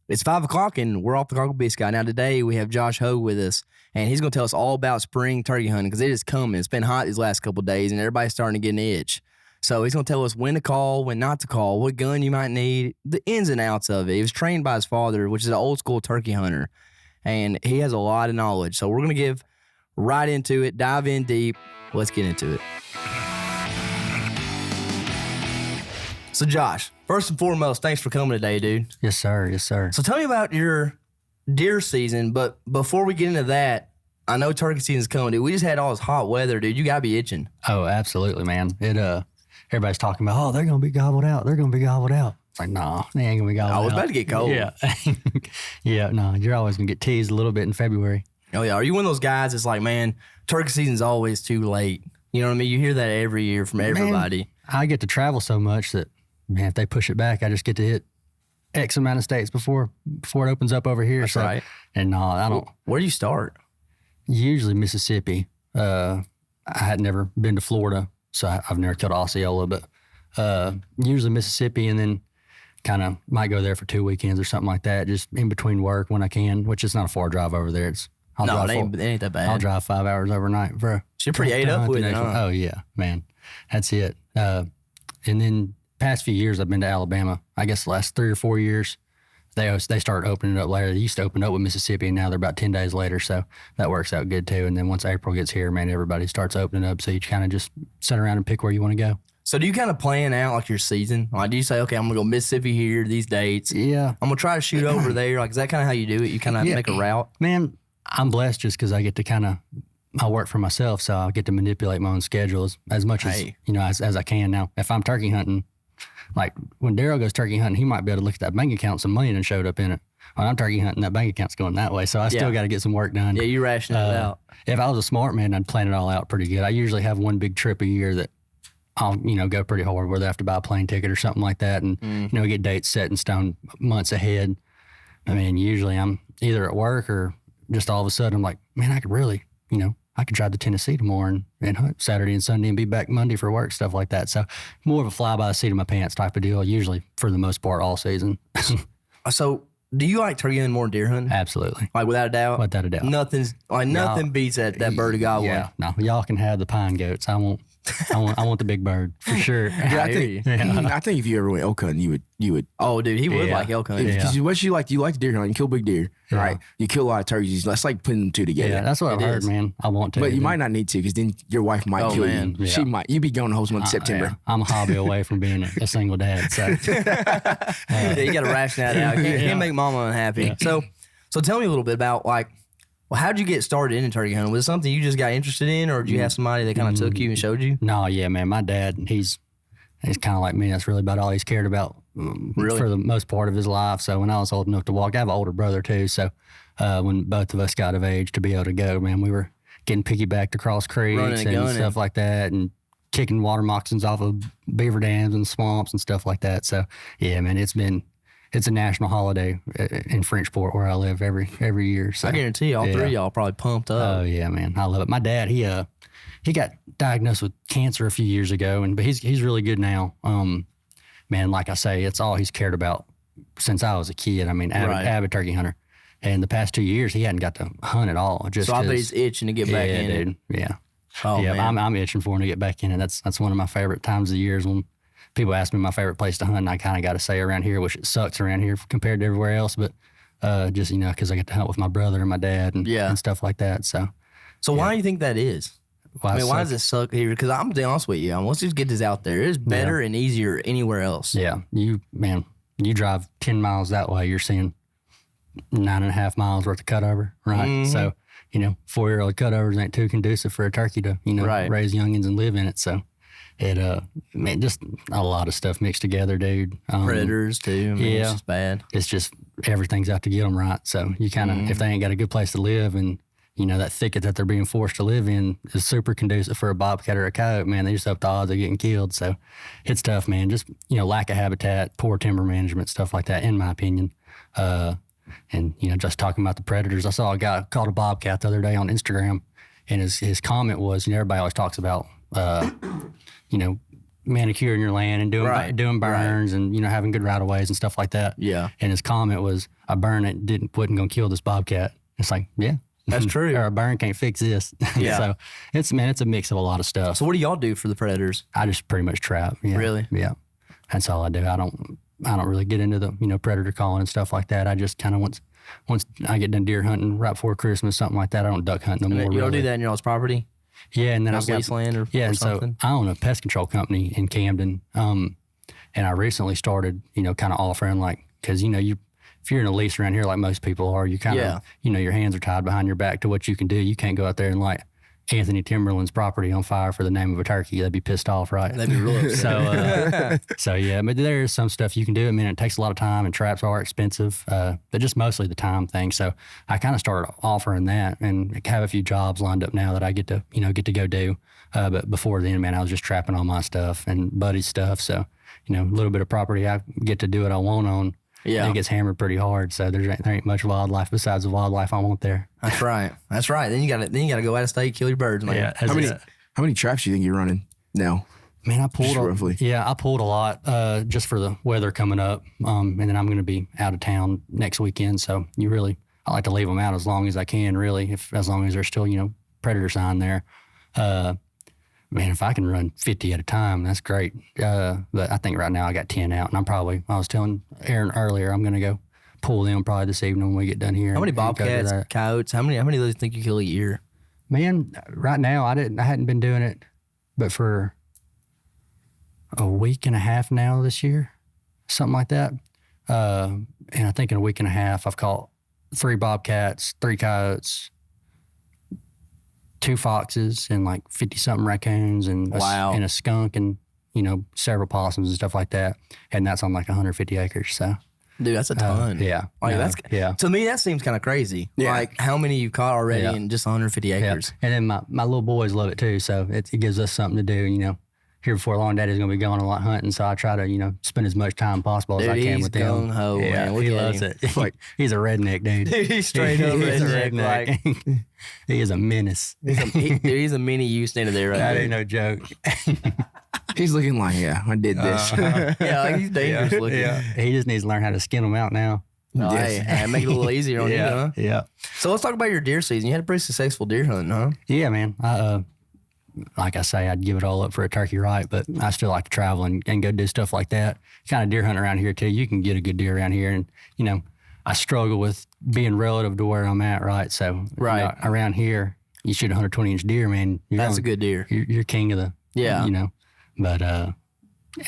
It's 5 o'clock and we're off the Cockle Biscuit. Now today we have Josh Hogue with us and he's going to tell us all about spring turkey hunting because it is coming. It's been hot these last couple of days and everybody's starting to get an itch. So he's going to tell us when to call, when not to call, what gun you might need, the ins and outs of it. He was trained by his father, which is an old school turkey hunter, and he has a lot of knowledge. So we're going to give right into it, dive in deep. Let's get into it. So Josh, first and foremost, thanks for coming today, dude. Yes, sir. Yes, sir. So tell me about your deer season, but before we get into that, I know turkey season's coming, dude. We just had all this hot weather, dude. You got to be itching. Oh, absolutely, man. Everybody's talking about, oh, they're going to be gobbled out. They're going to be gobbled out. It's like, nah, they ain't going to be gobbled out. I was about to get cold. Yeah. Yeah, no, you're always going to get teased a little bit in February. Oh, yeah. Are you one of those guys that's like, man, turkey season's always too late? You know what I mean? You hear that every year from everybody. Man, I get to travel so much that, man, if they push it back, I just get to hit X amount of states before it opens up over here. That's right. And no, I don't. Where do you start? Usually Mississippi. I had never been to Florida, so I've never killed Osceola, but usually Mississippi, and then kind of might go there for 2 weekends or something like that, just in between work when I can, which is not a far drive over there. It ain't that bad. I'll drive 5 hours overnight, bro. So you're pretty ate up with it, huh? Oh, yeah, man. That's it. And then past few years, I've been to Alabama. I guess the last 3 or 4 years, they started opening it up later. They used to open up with Mississippi, and now they're about 10 days later, so that works out good too. And then once April gets here, man, everybody starts opening up, so you kind of just sit around and pick where you want to go. So do you kind of plan out like your season? Like, do you say, okay, I'm going to go Mississippi here, these dates. Yeah. I'm going to try to shoot over there. Like, is that kind of how you do it? You kind of make a route? Man, I'm blessed just because I get to I work for myself, so I get to manipulate my own schedule as much as I can. Now, if I'm turkey hunting, like when Daryl goes turkey hunting, he might be able to look at that bank account, some money and showed up in it. When I'm turkey hunting, that bank account's going that way, so I still got to get some work done. Yeah, you ration it out. If I was a smart man, I'd plan it all out pretty good. I usually have one big trip a year that I'll, go pretty hard, whether I have to buy a plane ticket or something like that, and get dates set in stone months ahead. I mean, usually I'm either at work or just all of a sudden I'm like, man, I could really, I could drive to Tennessee tomorrow and hunt Saturday and Sunday and be back Monday for work, stuff like that. So more of a fly by the seat of my pants type of deal, usually for the most part all season. So do you like turkey hunting more than deer hunting? Absolutely. Like without a doubt? Without a doubt. Nothing beats that bird of God one. Yeah, no, y'all can have the pine goats. I want the big bird for sure. Yeah, I think if you ever went elk hunting, you would. Oh, dude, he would like elk hunting. Because what you like deer hunting, you kill big deer, right? You kill a lot of turkeys. That's like putting them two together. Yeah, that's what I've heard, man. I want to. But you might not need to because then your wife might kill you. Yeah. She might. You'd be going the whole month of September. Yeah. I'm a hobby away from being a single dad. So you got to ration that out. Can't make mama unhappy. Yeah. So tell me a little bit about how'd you get started in turkey hunting? Was it something you just got interested in, or did you have somebody that kind of took you and showed you? No, yeah, man. My dad, he's kind of like me. That's really about all he's cared about for the most part of his life. So when I was old enough to walk, I have an older brother too. So when both of us got of age to be able to go, man, we were getting piggybacked across creeks and stuff like that, and kicking water moccasins off of beaver dams and swamps and stuff like that. So yeah, man, it's a national holiday in Frenchport where I live every year. So I guarantee all three of y'all probably pumped up. Oh yeah, man, I love it. My dad, he got diagnosed with cancer a few years ago, but he's really good now. Man, like I say, it's all he's cared about since I was a kid. I mean, avid turkey hunter. And the past 2 years, he hadn't got to hunt at all. So I bet he's itching to get back in dude. it. Yeah. Oh yeah, man. I'm itching for him to get back in it. That's one of my favorite times of the years when people ask me my favorite place to hunt, and I kind of got to say around here, which it sucks around here compared to everywhere else, but just, because I get to hunt with my brother and my dad and stuff like that. So why do you think that is? Why does it suck here? Because I'm going to be honest with you. Let's just get this out there. It's better and easier anywhere else. Yeah. You drive 10 miles that way, you're seeing 9.5 miles worth of cutover, right? Mm-hmm. So, 4-year-old cutovers ain't too conducive for a turkey to, raise youngins and live in it. So just a lot of stuff mixed together, dude. Predators too. It's just bad. It's just everything's out to get them right. So you kind of, if they ain't got a good place to live and, that thicket that they're being forced to live in is super conducive for a bobcat or a coyote, man, they just up the odds of getting killed. So it's tough, man. Just, lack of habitat, poor timber management, stuff like that, in my opinion. And, just talking about the predators, I saw a guy caught a bobcat the other day on Instagram, and his comment was, everybody always talks about, manicuring your land and doing burns and, having good right-of-ways and stuff like that. Yeah. And his comment was, a burn wasn't going to kill this bobcat. It's like, yeah. That's true. Or a burn can't fix this. Yeah. So it's a mix of a lot of stuff. So what do y'all do for the predators? I just pretty much trap. Yeah. Really? Yeah. That's all I do. I don't really get into the, predator calling and stuff like that. I just kind of once I get done deer hunting right before Christmas, something like that, I don't duck hunt no more. You don't do that in your all's property? Yeah. And then I've got lease land or something? So I own a pest control company in Camden. And I recently started, kind of offering cause if you're in a lease around here, like most people are, you kind of, your hands are tied behind your back to what you can do. You can't go out there and light Anthony Timberland's property on fire for the name of a turkey. They'd be pissed off, right? They'd be real upset. So yeah, but there's some stuff you can do. I mean, it takes a lot of time and traps are expensive, but just mostly the time thing. So I kind of started offering that and have a few jobs lined up now that I get to go do. But before then, man, I was just trapping all my stuff and Buddy's stuff. So, a little bit of property I get to do what I want on. Yeah, it gets hammered pretty hard, so there ain't much wildlife besides the wildlife I want there. That's right. Then you gotta go out of state, kill your birds, man. Yeah, how many traps do you think you're running now? Man, I pulled roughly. Yeah, I pulled a lot just for the weather coming up, and then I'm going to be out of town next weekend. So I like to leave them out as long as I can, really, as long as there's still predator sign there. Man, if I can run 50 at a time, that's great. But I think right now I got 10 out, and I was telling Aaron earlier, I'm going to go pull them probably this evening when we get done here. How many bobcats, coyotes, how many of those think you kill a year? Man, right now I hadn't been doing it, but for a week and a half now this year, something like that. And I think in a week and a half, I've caught 3 bobcats, 3 coyotes, 2 foxes, and 50-something raccoons, and and a skunk, and several possums and stuff like that. And that's on 150 acres. So, dude, that's a ton. Yeah, To me, that seems kind of crazy. Yeah. How many you caught already in just 150 acres? Yeah. And then my little boys love it too. So it gives us something to do. Here before long, Daddy's gonna be going a lot hunting, so I try to spend as much time possible as I can with them. Gung-ho, man. He loves it. He's a redneck, dude. He's straight up redneck. He is a menace. He's a mini you standing there right That there. ain't no joke. He's looking like, I did this. He's dangerous looking. Yeah. He just needs to learn how to skin them out now. Hey, make it a little easier on you, huh? Yeah. So let's talk about your deer season. You had a pretty successful deer hunt, huh? Yeah, man. Like I say, I'd give it all up for a turkey right, but I still like to travel and go do stuff like that. Kind of deer hunt around here too. You can get a good deer around here, and I struggle with being relative to where I'm at, right? So around here, you shoot a 120-inch deer, man. That's a good deer. You're king of the But and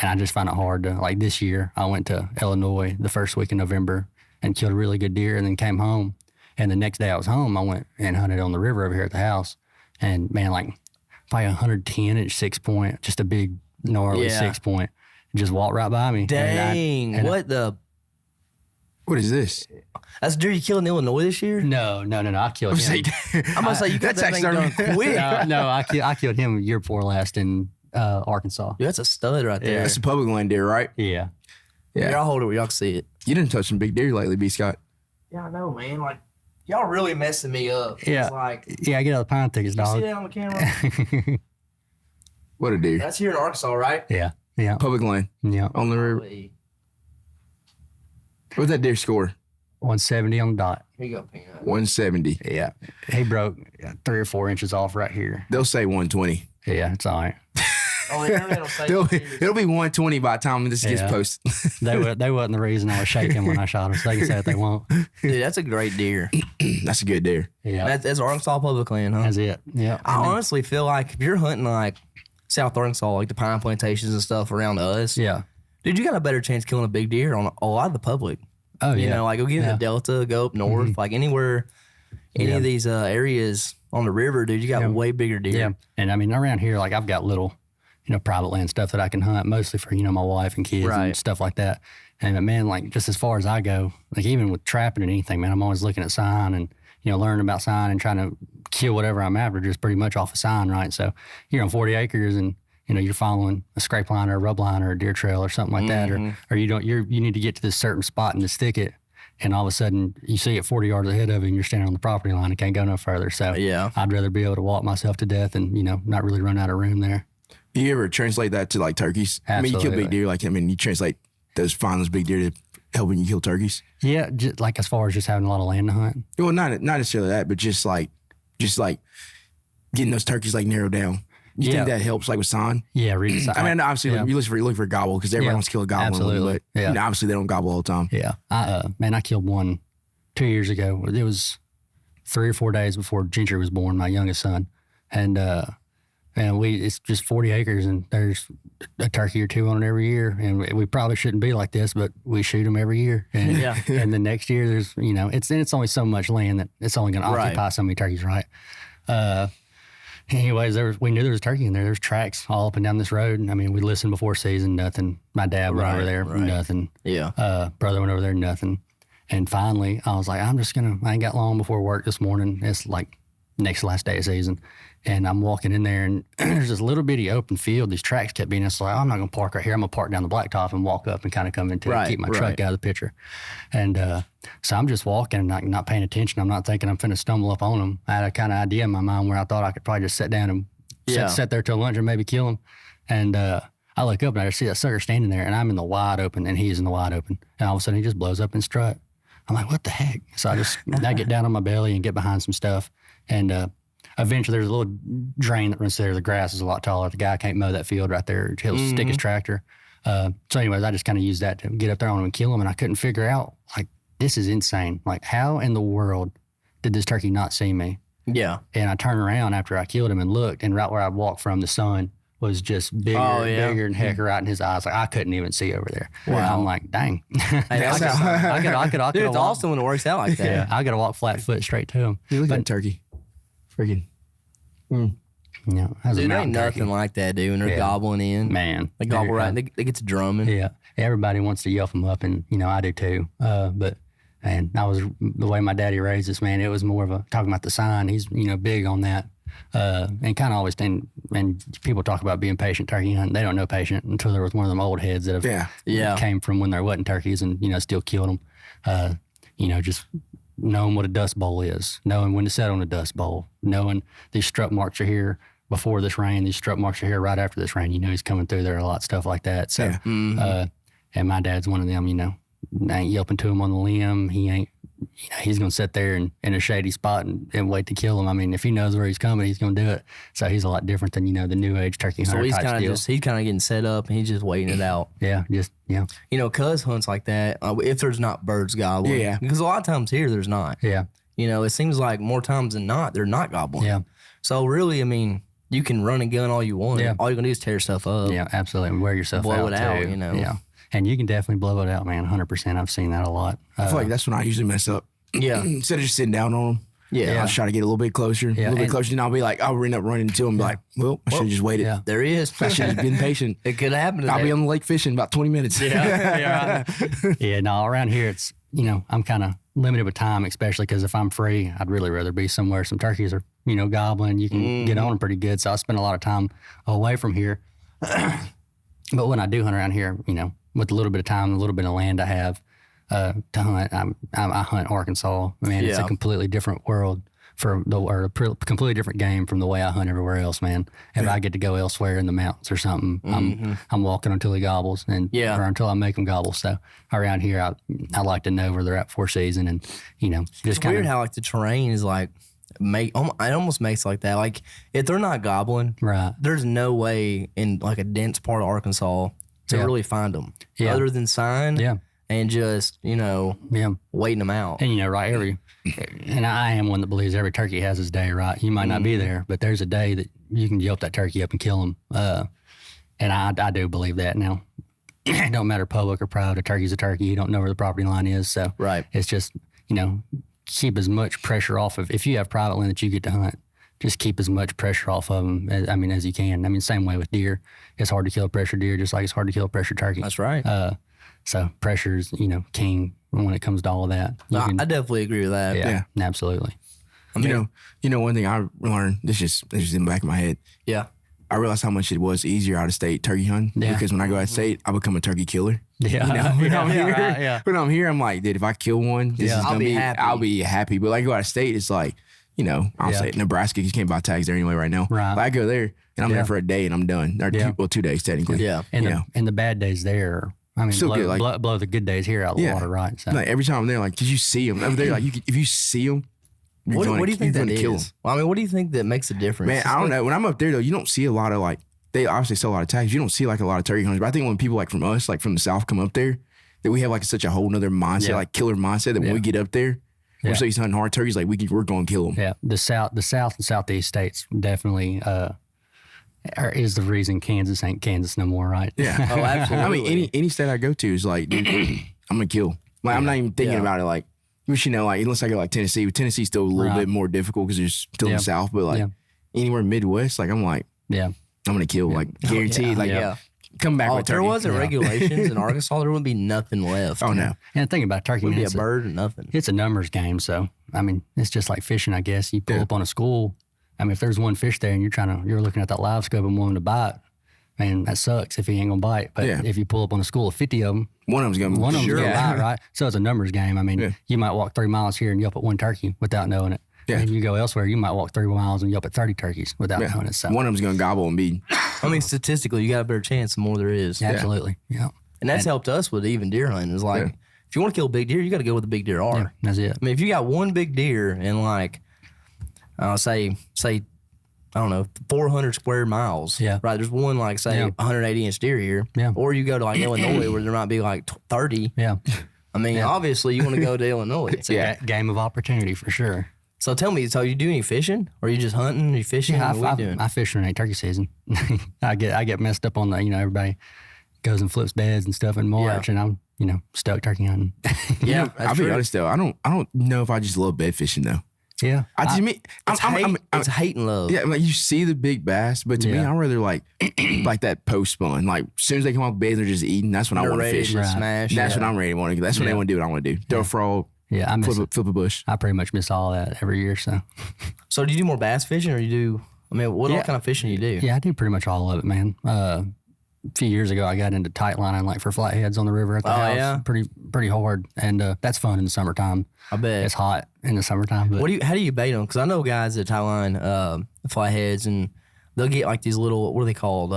I just find it hard to this year. I went to Illinois the first week in November and killed a really good deer, and then came home. And the next day I was home, I went and hunted on the river over here at the house, and man, probably 110-inch 6-point, just a big gnarly 6-point, just walked right by me. Dang! What is this? That's deer you killed in Illinois this year? No. I killed him. I'm gonna say you got that thing done quick. No, I killed him year before last in Arkansas. Dude, that's a stud right there. That's a public land deer, right? Yeah. Here, I'll hold it where y'all can see it. You didn't touch some big deer lately, B. Scott. Yeah, I know, man. Y'all really messing me up. Yeah. It's I get out the pine thickets, dog. You see that on the camera? What a deer. That's here in Arkansas, right? Yeah. Public land. Yeah. On the river. What's that deer score? 170 on the dot. Here you go, Pink. 170. Yeah. He broke 3 or 4 inches off right here. They'll say 120. Yeah, it's all right. Oh, the internet will say it'll be 120 by the time this gets posted. They wasn't the reason I was shaking when I shot them, so they can say what they want. Dude, that's a great deer. That's a good deer. Yeah. That's Arkansas public land, huh? That's it. Yeah. I honestly feel like if you're hunting South Arkansas, the pine plantations and stuff around us, yeah, dude, you got a better chance killing a big deer on a lot of the public. Oh, yeah. Go get in the Delta, go up north, anywhere, any of these areas on the river, dude, you got way bigger deer. Yeah. And I mean, around here, I've got little, private land stuff that I can hunt, mostly for, my wife and kids and stuff like that. And man, just as far as I go, even with trapping and anything, man, I'm always looking at sign and, learning about sign and trying to kill whatever I'm after just pretty much off a sign, right? So you're on 40 acres and, you're following a scrape line or a rub line or a deer trail or something like that, or you need to get to this certain spot in this thicket, and all of a sudden you see it 40 yards ahead of you and you're standing on the property line and can't go no further. So I'd rather be able to walk myself to death and, not really run out of room there. You ever translate that to turkeys? Absolutely. I mean, you kill big deer, you translate find those big deer to helping you kill turkeys? Yeah, just like as far as just having a lot of land to hunt. Well, not necessarily that, but just like getting those turkeys like narrowed down. You think that helps, like with sign? Yeah, read the I mean, obviously, you look for a gobble because everybody wants to kill a gobble. Absolutely. But you know, obviously, they don't gobble all the time. Yeah. I killed one 2 years ago. It was 3 or 4 days before Gentry was born, my youngest son. And it's just 40 acres and there's a turkey or two on it every year. And we probably shouldn't be like this, but we shoot them every year. And, and the next year there's, it's only so much land that it's only going to occupy so many turkeys, right? Anyways, we knew there was turkey in there. There's tracks all up and down this road. I mean, we listened before season, nothing. My dad went over there, nothing. Yeah. Brother went over there, nothing. And finally, I was like, I ain't got long before work this morning. It's like next to last day of season. And I'm walking in there, and there's this little bitty open field. These tracks kept being, it's like, I'm not going to park right here. I'm going to park down the blacktop and walk up and kind of come into it, keep my truck out of the picture. And so I'm just walking and not paying attention. I'm not thinking I'm finna stumble up on them. I had a kind of idea in my mind where I thought I could probably just sit down and sit there till lunch and maybe kill him. And I look up and I see that sucker standing there, and I'm in the wide open, and he's in the wide open. And all of a sudden, he just blows up and strut. I'm like, what the heck? So I get down on my belly and get behind some stuff. And eventually there's a little drain that runs there. The grass is a lot taller. The guy can't mow that field right there. He'll stick his tractor. So anyways, I just kind of used that to get up there on him and kill him. And I couldn't figure out, like, this is insane. Like, how in the world did this turkey not see me? Yeah. And I turned around after I killed him and looked, and right where I walked from, the sun was just bigger and heck right in his eyes. Like, I couldn't even see over there. Wow. I'm like, dang. I could Dude, it's awesome when it works out like that. Yeah, I got to walk flat foot straight to him. You look like turkey. Freaking. Yeah, dude, ain't nothing like that, dude. When they're gobbling in, man, they gobble right. They get to drumming. Yeah, everybody wants to yelp them up, and I do too. But I was the way my daddy raised us, man. It was more of a talking about the sign. He's big on that, and kind of always think. And people talk about being patient turkey hunting. They don't know patient until there was one of them old heads that have came from when there wasn't turkeys and still killed them. Just knowing what a dust bowl is, knowing when to set on a dust bowl, knowing these strut marks are here before this rain, these strut marks are here right after this rain. He's coming through there a lot, stuff like that. So, and my dad's one of them, I ain't yelping to him on the limb. He ain't, he's going to sit there in a shady spot and wait to kill him. I mean, if he knows where he's coming, he's going to do it. So he's a lot different than, the new age turkey hunter type deal. He's kind of getting set up and he's just waiting it out. Yeah. Cuz hunts like that, if there's not birds gobbling. Yeah. Because a lot of times here, there's not. Yeah. It seems like more times than not, they're not gobbling. Yeah. So really, I mean, you can run and gun all you want. Yeah. All you're going to do is tear stuff up. Yeah, absolutely. And wear yourself blow out, it out, too. Yeah. And you can definitely blow it out, man, 100%. I've seen that a lot. I feel like that's when I usually mess up. Yeah. Instead of just sitting down on them. Yeah. I'll try to get a little bit closer. A little bit closer. And I'll be like, I'll end up running into him. Be like, well, I should have just waited. Yeah. There he is. I should have been patient. It could happen today. I'll be on the lake fishing about 20 minutes. Yeah. Yeah, no, around here, it's, I'm kind of limited with time, especially because if I'm free, I'd really rather be somewhere some turkeys are, gobbling. You can get on them pretty good. So I spend a lot of time away from here. But when I do hunt around here, with a little bit of time, a little bit of land I have to hunt, I hunt Arkansas. Man, it's a completely different world or a completely different game from the way I hunt everywhere else, man. If I get to go elsewhere in the mountains or something, I'm walking until he gobbles or until I make him gobble. So around here, I like to know where they're at before season and, just kind of. Weird how the terrain is it almost makes it like that. Like if they're not gobbling, right, there's no way in a dense part of Arkansas to really find them other than sign and just, waiting them out. And, and I am one that believes every turkey has his day, right? You might not be there, but there's a day that you can yelp that turkey up and kill him. And I do believe that. Now, it don't matter public or private, a turkey's a turkey. You don't know where the property line is. So it's just, keep as much pressure off of, if you have private land that you get to hunt, just keep as much pressure off of them, as you can. Same way with deer. It's hard to kill a pressure deer just like it's hard to kill a pressure turkey. That's right. So pressure's, king when it comes to all of that. I definitely agree with that. Yeah. Absolutely. One thing I learned, this is in the back of my head. Yeah. I realized how much it was easier out of state turkey hunting because when I go out of state, I become a turkey killer. Yeah. When I'm here, I'm like, dude, if I kill one, this is gonna be happy. I'll be happy. But I go out of state, it's like, I'll say Nebraska, you can't buy tags there anyway right now. Right. But I go there and I'm there for a day and I'm done. Or 2 days technically. Yeah. And the bad days there I mean, still good. Like, blow the good days here out of the water, right? So. Like every time I'm there, like, did you see them over there? Like, if you see them, what do you think that is? Well, I mean, what do you think that makes a difference? Man, I don't know. When I'm up there though, you don't see a lot of like. They obviously sell a lot of tags. You don't see like a lot of turkey hunters. But I think when people like from us, like from the South, come up there, that we have like such a whole nother mindset, like killer mindset, that when we get up there, we're so used to hunting hard turkeys, like we're going to kill them. Yeah, the South and Southeast states definitely is the reason Kansas ain't Kansas no more, right? Yeah. Oh, absolutely. I mean, any state I go to is like, dude, I'm gonna kill. Like, I'm not even thinking about it. Like, which, you know, like unless I go like Tennessee, Tennessee's still a little bit more difficult because it's still in the South. But like anywhere Midwest, like I'm like, I'm gonna kill, like guaranteed. Come back with turkey. If there wasn't regulations in Arkansas, there wouldn't be nothing left. Oh no. And the thing about turkey, wouldn't be a bird or nothing. It's a numbers game. So I mean, it's just like fishing, I guess. You pull up on a school. I mean, if there's one fish there and you're looking at that live scope and wanting to bite, man, that sucks if he ain't gonna bite. But if you pull up on a school of 50 of them, one of them's gonna bite, right? So it's a numbers game. I mean, you might walk 3 miles here and yelp at one turkey without knowing it. Yeah. And you go elsewhere, you might walk 3 miles and yelp at 30 turkeys without knowing it. So one of them's gonna gobble and be. I mean, statistically, you got a better chance the more there is. Absolutely. Yeah. And that's helped us with even deer hunting. It's like, if you want to kill a big deer, you got to go where the big deer are. Yeah, that's it. I mean, if you got one big deer in like, say, I don't know, 400 square miles. Yeah. Right. There's one like, say, 180-inch deer here. Yeah. Or you go to like Illinois where there might be like 30. Yeah. I mean, obviously you want to go to Illinois. It's a game of opportunity for sure. So tell me, so you do any fishing, or are you just hunting? Are you fishing? Yeah, what are you doing? I fish during turkey season. I get messed up on the, everybody goes and flips beds and stuff in March, and I'm stoked turkey hunting. Yeah, I'll be honest though, I don't know if I just love bed fishing though. Yeah, it's hate and love. Yeah, like you see the big bass, but to me, I'd rather like that post spawn. Like as soon as they come off the bed, they're just eating. That's when I want to fish. Smash. That's what I'm ready to want to. That's when they want to do what I want to do. Throw a frog. Yeah, I flip a bush. I pretty much miss all that every year. So do you do more bass fishing, or you do? I mean, what kind of fishing you do? Yeah, I do pretty much all of it, man. A few years ago, I got into tight lining, like for flatheads on the river at the house. Yeah, pretty hard, and that's fun in the summertime. I bet it's hot in the summertime. But how do you bait them? Because I know guys that tight line flatheads, and they'll get like these little, what are they called?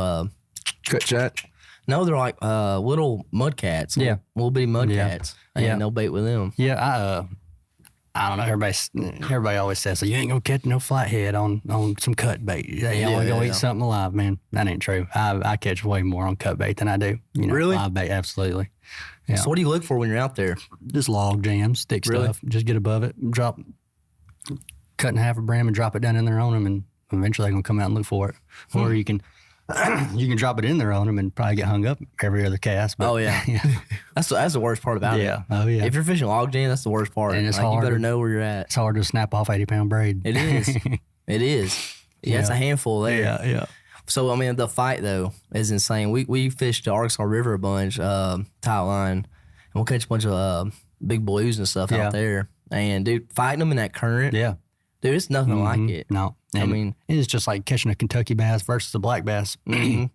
Cut shot. No, they're like little mud cats. Little bitty mud cats. And they'll bait with them. Yeah, I don't know. Everybody always says, so you ain't gonna catch no flathead on some cut bait. You only gonna eat something alive, man. That ain't true. I catch way more on cut bait than I do. Really? Live bait, absolutely. Yeah. So what do you look for when you're out there? Just log jams, stick stuff. Just get above it, cut in half a brim and drop it down in there on them, and eventually they're gonna come out and look for it. Or you can drop it in there on them and probably get hung up every other cast. But, that's the worst part about it. Oh yeah. If you're fishing log jam, that's the worst part. And it's hard. You better know where you're at. It's hard to snap off 80-pound braid. It is. It is. Yeah, it's a handful there. Yeah. So I mean, the fight though is insane. We fished the Arkansas River a bunch, tight line, and we'll catch a bunch of big blues and stuff out there. And dude, fighting them in that current. Yeah. Dude, it's nothing like it. No. And I mean, it's just like catching a Kentucky bass versus a black bass. I'm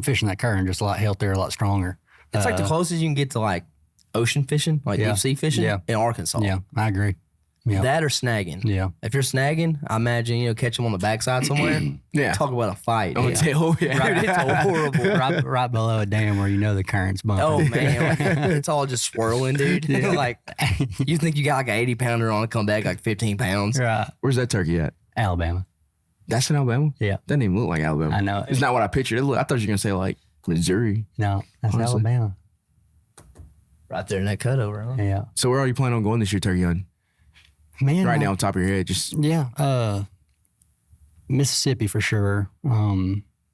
fishing that current just a lot healthier, a lot stronger. It's like the closest you can get to like ocean fishing, like deep sea fishing in Arkansas. Yeah, I agree. Yeah. That or snagging. Yeah. If you're snagging, I imagine, catch them on the backside somewhere. Talk about a fight. Oh, it's horrible. It's horrible. Right below a dam where the current's bumping. Oh, man. It's all just swirling, dude. Like, you think you got like an 80-pounder on, come back like 15 pounds. Right. Where's that turkey at? Alabama. That's in Alabama? Yeah. Doesn't even look like Alabama. I know. It's not what I pictured. I thought you were going to say like Missouri. No, that's Alabama. Right there in that cutover, huh? Yeah. So where are you planning on going this year turkey hunting? Man, right now on top of your head, just Mississippi for sure.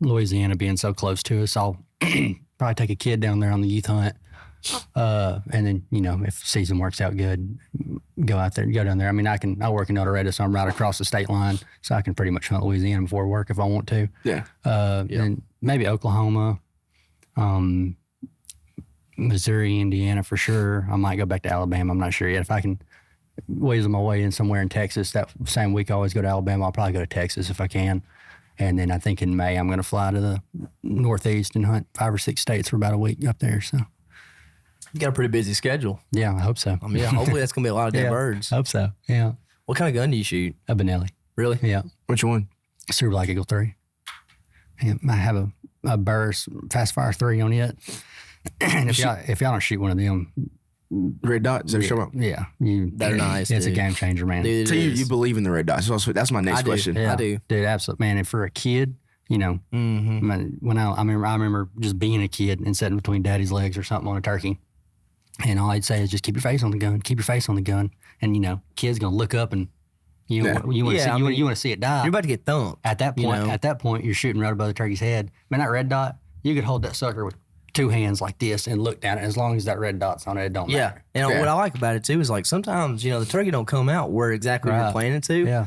Louisiana being so close to us, I'll probably take a kid down there on the youth hunt. And then, if season works out good, go down there. I mean, I work in El Dorado, so I'm right across the state line, so I can pretty much hunt Louisiana before work if I want to. Yeah. And maybe Oklahoma, Missouri, Indiana for sure. I might go back to Alabama. I'm not sure yet. If I can weasel my way in somewhere in Texas, that same week I always go to Alabama. I'll probably go to Texas if I can. And then I think in May I'm going to fly to the Northeast and hunt 5 or 6 states for about a week up there. So you got a pretty busy schedule. Yeah, I hope so. I mean, hopefully that's going to be a lot of dead birds. I hope so. Yeah. What kind of gun do you shoot? A Benelli. Really? Yeah. Which one? Super Black Eagle 3. Yeah, I have a Burris Fast Fire 3 on it. And if y'all don't shoot one of them, red dots, they're nice. It's dude. a game changer, man. Dude, so you believe in the red dots? That's my next question. Yeah. I do, dude. Absolutely, man. And for a kid, you know, when I remember just being a kid and sitting between daddy's legs or something on a turkey, and all I'd say is just keep your face on the gun, keep your face on the gun, and you know, kid's gonna look up and you want to see it die. You're about to get thumped. At that point, you know? you're shooting right above the turkey's head. Man, that red dot, you could hold that sucker with 2 hands like this and look down it. As long as that red dot's on it, it don't matter. And what I like about it too is like sometimes, you know, the turkey don't come out where exactly you're planning to. Yeah.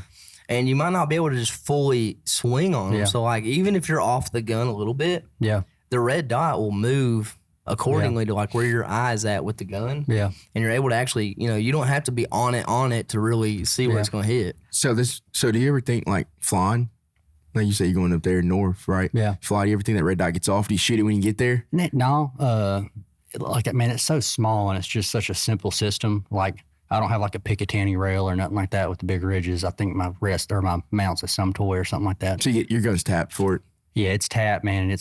And you might not be able to just fully swing on them. So like even if you're off the gun a little bit, the red dot will move accordingly to like where your eye's at with the gun. Yeah. And you're able to actually, you know, you don't have to be on it to really see where it's gonna hit. So do you ever think like flying? Like you say, you're going up there north, right? Yeah. Fly, do you ever think that red dot gets off? Do you shoot it when you get there? No. Man, it's so small and it's just such a simple system. Like, I don't have like a Picatinny rail or nothing like that with the big ridges. I think my wrist or my mount's a some toy or something like that. So you get your gun's tapped for it? Yeah, it's tapped, man. And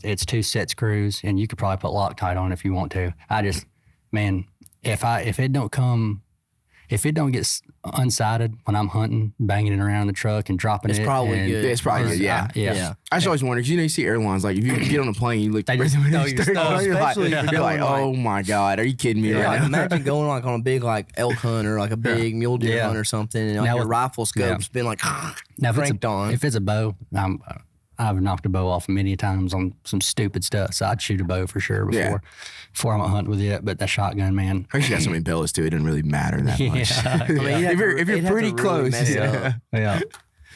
it's 2 set screws, and you could probably put Loctite on it if you want to. If it don't get unsighted when I'm hunting, banging it around in the truck and dropping it's probably good. It's probably good, yeah. I just always wonder, because you see airlines, like if you get on a plane, you look, they just know your stuff. You're like, oh my God, are you kidding me right like, now? Imagine going like on a big like elk hunt or like a big mule deer hunt or something, and like your rifle scope's been like cranked on. If it's a bow, I've knocked a bow off many times on some stupid stuff, so I'd shoot a bow for sure before I'm hunting with it. But that shotgun, man, I actually got so many pellets too. It didn't really matter that much. I mean, if you're pretty close, yeah.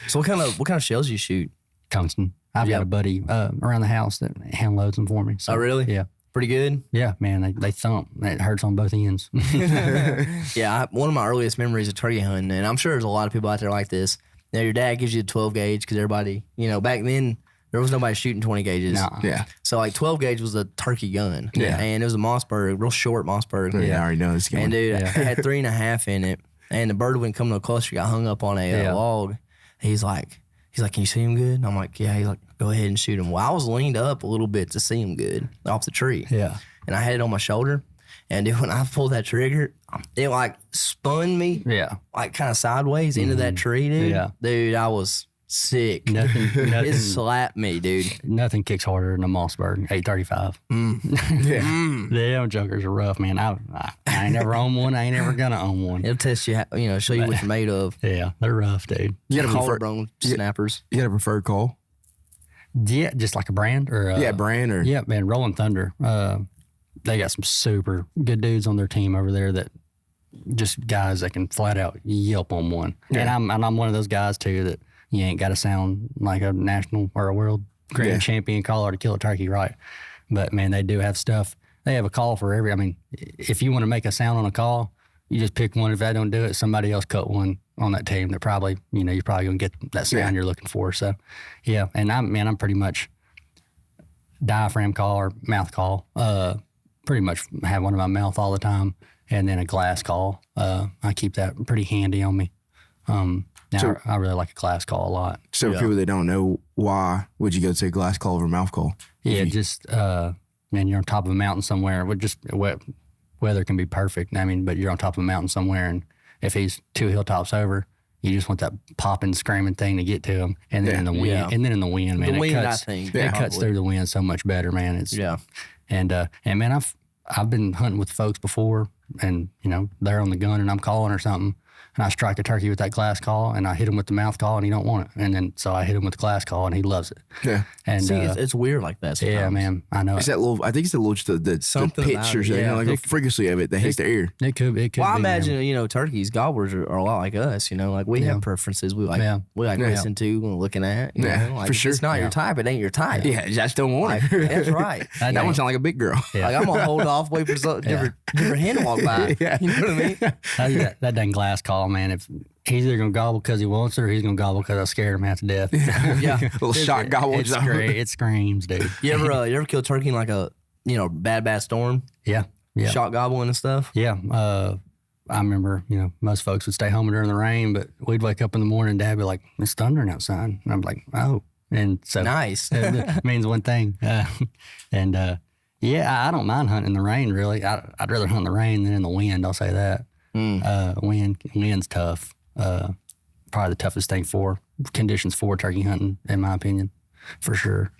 So what kind of shells you shoot? Tungsten. I've got a buddy around the house that hand loads them for me. So, oh really? Yeah. Pretty good? Yeah, man, they thump. It hurts on both ends. One of my earliest memories of turkey hunting, and I'm sure there's a lot of people out there like this. Now, your dad gives you a 12 gauge because everybody, you know, back then, there was nobody shooting 20 gauges. Nah. Yeah. So, like, 12 gauge was a turkey gun. Yeah. And it was a Mossberg, real short Mossberg. Yeah, I already know this game. And, dude, it had 3.5 in it. And the bird wouldn't come no closer. Got hung up on a log. He's like, can you see him good? And I'm like, yeah. He's like, go ahead and shoot him. Well, I was leaned up a little bit to see him good off the tree. Yeah. And I had it on my shoulder. And dude, when I pulled that trigger, it like spun me, like kind of sideways into that tree, dude. Yeah. Dude, I was sick. Nothing. It slapped me, dude. Nothing kicks harder than a Mossberg 835. Them jokers are rough, man. I ain't never owned one. I ain't ever gonna own one. It'll test you, show you what you're made of. Yeah, they're rough, dude. You got a collarbone snappers. You got a preferred call? Yeah, just like a brand or brand or man, Rolling Thunder. They got some super good dudes on their team over there that just guys that can flat out yelp on one. Yeah. And I'm one of those guys too that you ain't got to sound like a national or a world grand champion caller to kill a turkey, right? But man, they do have stuff. They have a call for every. I mean, if you want to make a sound on a call, you just pick one. If that don't do it, somebody else cut one on that team that probably, you're probably gonna get that sound you're looking for. So, yeah. And I'm pretty much diaphragm call or mouth call. Pretty much have one in my mouth all the time, and then a glass call. I keep that pretty handy on me. I really like a glass call a lot. So for people that don't know, why would you go to a glass call over a mouth call? Yeah, man, you're on top of a mountain somewhere. Weather can be perfect. I mean, but you're on top of a mountain somewhere, and if he's 2 hilltops over, you just want that popping, screaming thing to get to him. And then in the wind, man, it cuts through the wind so much better, man. And man, I've been hunting with folks before, and they're on the gun and I'm calling or something, and I strike a turkey with that glass call, and I hit him with the mouth call, and he don't want it, and then so I hit him with the glass call, and he loves it. Yeah, and see, it's weird like that sometimes. Yeah, man, I know. It's that little. I think it's the little the pictures, like a frequency of it that hits the ear. It could. Well, I imagine turkeys, gobblers are a lot like us. Like we have preferences. We like listen to and looking at. Like, for sure. If it's not your type, it ain't your type. Yeah, just don't want it. That's right. That one sound like a big girl. Yeah. Like I'm gonna hold off, wait for some different hen to walk by. You know what I mean? That dang glass call, man. If he's either gonna gobble because he wants it, or he's gonna gobble because I scared him half to death. Yeah, little shot gobble. It's great. It screams, dude. You ever kill turkey in like a bad storm? Yeah. Shot gobbling and stuff. Yeah. I remember, most folks would stay home during the rain, but we'd wake up in the morning and Dad would be like, "It's thundering outside," and I'm like, "Oh." And so nice. it means one thing. Yeah, I don't mind hunting in the rain, really. I'd rather hunt in the rain than in the wind, I'll say that. Wind's tough. Probably the toughest thing conditions for turkey hunting, in my opinion, for sure.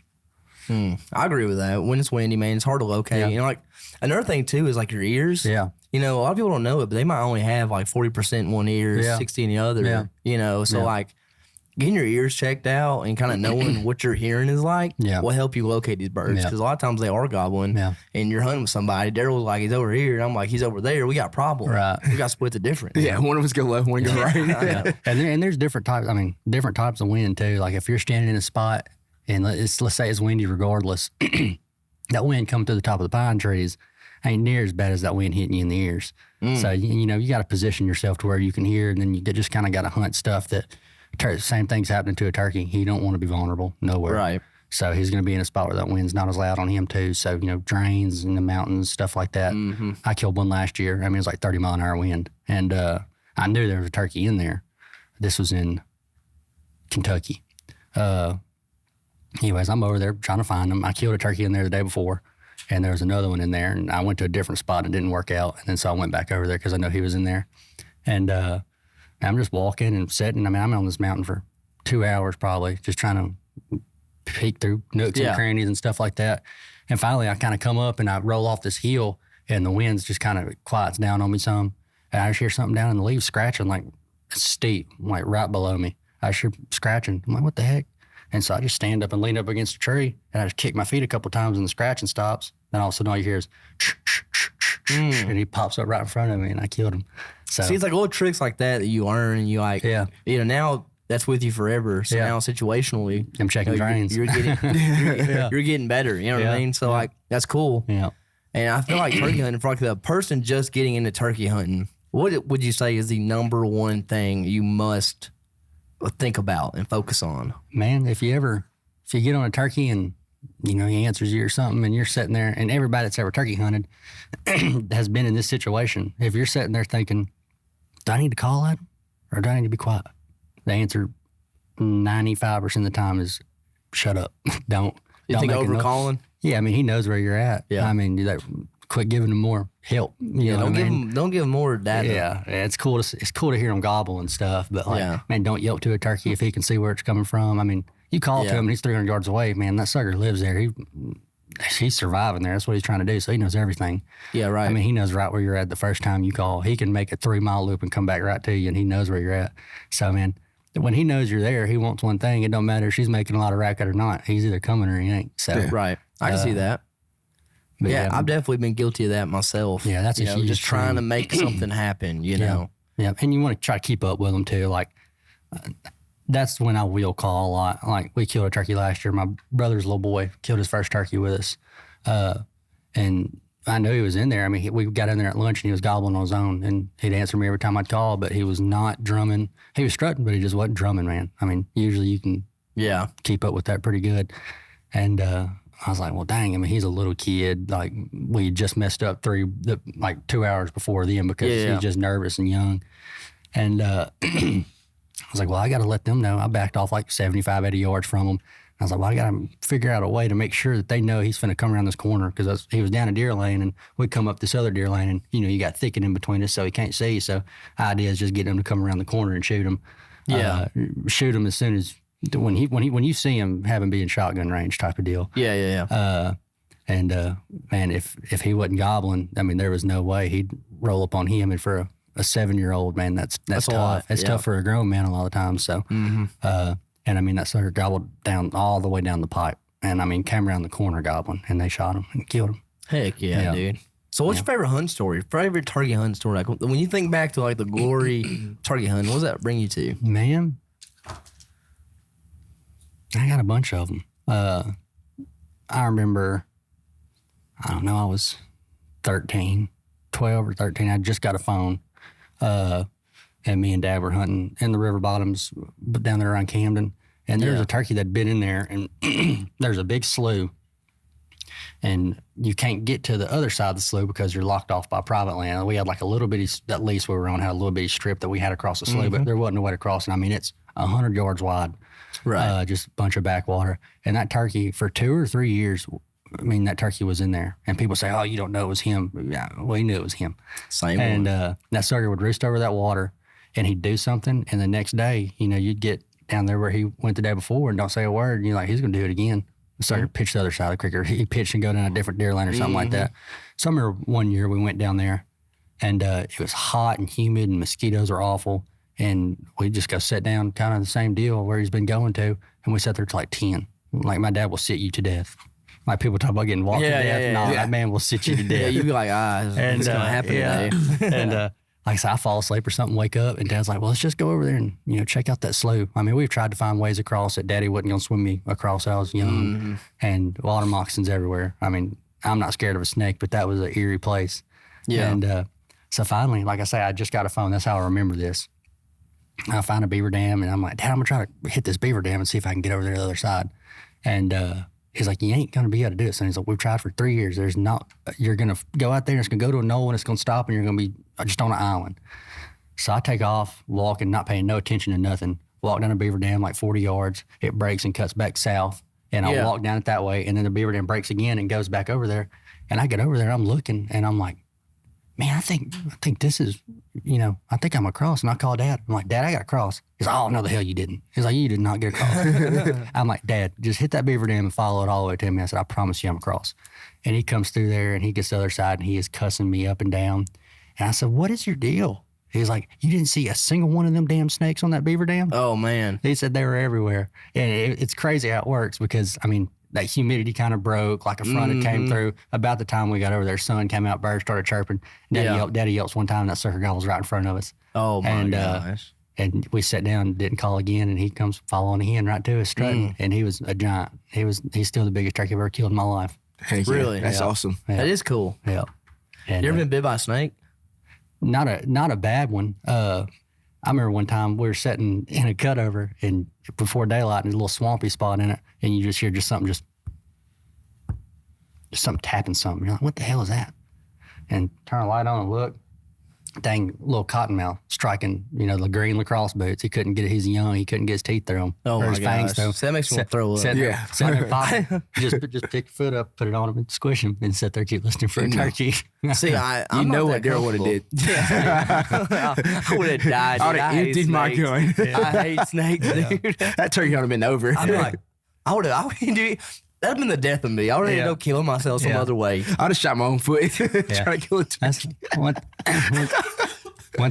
I agree with that. When it's windy, man, it's hard to locate. Yeah. You know, like another thing too is like your ears. Yeah. You know, a lot of people don't know it, but they might only have like 40% in one ear, 60 in the other. Yeah. You know, so like getting your ears checked out and kind of knowing what your hearing is like will help you locate these birds. Because a lot of times they are gobbling and you're hunting with somebody. Daryl's like, he's over here. And I'm like, he's over there. We got a problem. Right. We got to split the difference. Yeah. One of us go left, one go right. And there's different types. I mean, different types of wind too. Like if you're standing in a spot and let's say it's windy regardless, that wind coming through the top of the pine trees ain't near as bad as that wind hitting you in the ears. So, you know, you got to position yourself to where you can hear, and then you just kind of got to hunt stuff that same thing's happening to a turkey. He don't want to be vulnerable nowhere. Right. So he's going to be in a spot where that wind's not as loud on him too. So, you know, drains in the mountains, stuff like that. I killed one last year. I mean, it was like 30-mile-an-hour wind. And I knew there was a turkey in there. This was in Kentucky. Anyways, I'm over there trying to find them. I killed a turkey in there the day before, and there was another one in there. And I went to a different spot and it didn't work out. And then so I went back over there because I know he was in there. And I'm just walking and sitting. I mean, I'm on this mountain for 2 hours probably, just trying to peek through nooks and crannies and stuff like that. And finally, I kind of come up and I roll off this hill, and the wind's just kind of quiets down on me some. And I just hear something down in the leaves scratching, like steep, like right below me. I just hear scratching. I'm like, what the heck? And so I just stand up and lean up against a tree, and I just kick my feet a couple times, and the scratching stops. Then all of a sudden, all you hear is, and he pops up right in front of me, and I killed him. So see, it's like little tricks like that you learn, and you like, you know, now that's with you forever. So now situationally, I'm checking drains. You're getting, you're getting better. You know what I mean? So like, that's cool. Yeah. And I feel like turkey hunting, for like the person just getting into turkey hunting, what would you say is the number one thing you must think about and focus on? Man, if you get on a turkey and, you know, he answers you or something, and you're sitting there, and everybody that's ever turkey hunted has been in this situation. If you're sitting there thinking, do I need to call at him or do I need to be quiet? The answer 95% of the time is shut up. Don't think over calling? Yeah, I mean, he knows where you're at. Yeah. I mean, quit giving him more help. Don't give him more data. Yeah, it's cool to hear him gobble and stuff, but like, man, don't yelp to a turkey if he can see where it's coming from. I mean, you call to him and he's 300 yards away, man. That sucker lives there. He's surviving there. That's what he's trying to do. So he knows everything. Yeah, right. I mean, he knows right where you're at the first time you call. He can make a 3-mile loop and come back right to you, and he knows where you're at. So, man, when he knows you're there, he wants one thing. It don't matter if she's making a lot of racket or not. He's either coming or he ain't. So right. I can see that. But yeah, I've definitely been guilty of that myself. Yeah, that's just trying to make something happen, you know. Yeah, and you want to try to keep up with them too. Like, that's when I will call a lot. Like, we killed a turkey last year. My brother's little boy killed his first turkey with us. And I knew he was in there. I mean, we got in there at lunch and he was gobbling on his own, and he'd answer me every time I'd call, but he was not drumming. He was strutting, but he just wasn't drumming, man. I mean, usually you can keep up with that pretty good. And I was like, well, dang, I mean, he's a little kid. Like, we just messed up 2 hours before then because he's just nervous and young. And I was like, well, I got to let them know. I backed off like 75, 80 yards from him. I was like, well, I got to figure out a way to make sure that they know he's finna come around this corner, because he was down a deer lane and we'd come up this other deer lane, and, you know, you got thicket in between us so he can't see. So the idea is just getting him to come around the corner and shoot him. Yeah. Shoot him as soon as, when you see him, have him be in shotgun range type of deal. Yeah. Man, if he wasn't gobbling, I mean, there was no way he'd roll up on him. And for a 7-year-old, man, that's tough. It's tough for a grown man a lot of times. So, and I mean, that sucker gobbled down all the way down the pipe, and I mean, came around the corner gobbling, and they shot him and killed him. Heck yeah, dude. So what's your favorite hunt story? Favorite turkey hunt story? Like, when you think back to like the glory turkey hunt, what does that bring you to? Man, I got a bunch of them. I remember, I don't know, I was 12 or 13. I just got a phone. And me and Dad were hunting in the river bottoms down there around Camden. And there was a turkey that'd been in there, and there's a big slough. And you can't get to the other side of the slough because you're locked off by private land. We had like a little bitty, that lease we were on had a little bitty strip that we had across the slough, but there wasn't a way to cross. And I mean, it's 100 yards wide. Right. Just a bunch of backwater. And that turkey, for 2 or 3 years, that turkey was in there. And people say, oh, you don't know it was him. Yeah, we knew it was him. Same and one. That sucker would roost over that water, and he'd do something. And the next day, you'd get down there where he went the day before and don't say a word. And you're like, he's going to do it again. The sucker pitched the other side of the creek, or he pitched and go down a different deer lane or something like that. So I remember one year we went down there, and it was hot and humid, and mosquitoes were awful. And we just go sit down, kind of the same deal where he's been going to, and we sat there till like 10. Like, my dad will sit you to death. Like, people talk about getting walked to death. That man will sit you to death. Yeah, you'd be like, it's going to happen today. And like I said, I fall asleep or something, wake up, and Dad's like, well, let's just go over there and, check out that slough. I mean, we've tried to find ways across it. Daddy wasn't going to swim me across when I was young. And water moccasins everywhere. I mean, I'm not scared of a snake, but that was an eerie place. Yeah. And so finally, like I say, I just got a phone. That's how I remember this. I find a beaver dam, and I'm like, Dad, I'm going to try to hit this beaver dam and see if I can get over there to the other side. And he's like, you ain't going to be able to do it. So he's like, we've tried for 3 years. You're going to go out there, and it's going to go to a knoll, and it's going to stop, and you're going to be just on an island. So I take off, walking, not paying no attention to nothing, walk down a beaver dam like 40 yards. It breaks and cuts back south, and I walk down it that way, and then the beaver dam breaks again and goes back over there. And I get over there, I'm looking, and I'm like, man, I think this is, I think I'm across. And I call Dad. I'm like, Dad, I got to cross. He's like, oh, no, the hell you didn't. He's like, you did not get across. I'm like, Dad, just hit that beaver dam and follow it all the way to me. I said, I promise you I'm across. And he comes through there, and he gets to the other side, and he is cussing me up and down. And I said, what is your deal? He's like, you didn't see a single one of them damn snakes on that beaver dam? Oh, man. He said they were everywhere. And it's crazy how it works because, I mean, that humidity kind of broke, like a front that came through. About the time we got over there, sun came out, birds started chirping. Daddy yelps one time, and that sucker gobbles right in front of us. Oh, my gosh. And we sat down, didn't call again, and he comes following the hen right to us, strutting. And he was a giant. He's still the biggest turkey I've ever killed in my life. Heck really? That's awesome. Yeah. That is cool. Yeah. And, you ever been bit by a snake? Not a bad one. I remember one time we were sitting in a cutover, and before daylight, and there's a little swampy spot in it, and you just hear something tapping something. You're like, what the hell is that? And turn a light on and look. Dang, little cottonmouth striking, the green lacrosse boots. He couldn't get it. He's young. He couldn't get his teeth through them. Oh, or my his gosh. fangs through 'em. So that makes me want to throw up. Sit there, pop it. Just pick your foot up, put it on him, and squish him, and sit there, keep listening for a turkey. See, I'm you know not what Daryl would have did. I would have died. I would have emptied my gun. I hate snakes, dude. That turkey would have been over. I'd be like, that'd have been the death of me. I would have ended up killing myself some other way. I'd have shot my own foot trying to kill it. That's one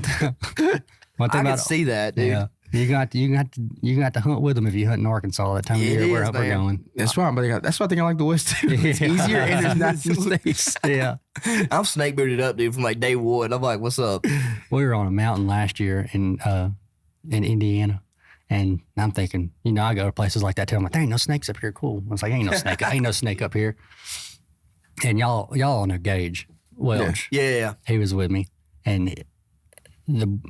thing I can about see that, dude. Yeah. You got to hunt with them if you hunt in Arkansas that time of year where we're going. That's why I think I like the West too. It's easier and there's not mistakes. Yeah. I'm snake booted up, dude, from like day one. I'm like, what's up? We were on a mountain last year in Indiana. And I'm thinking, I go to places like that too. I'm like, there ain't no snakes up here. Cool. I was like, ain't no snake up here. And y'all know Gage Welch. Yeah. He was with me. And been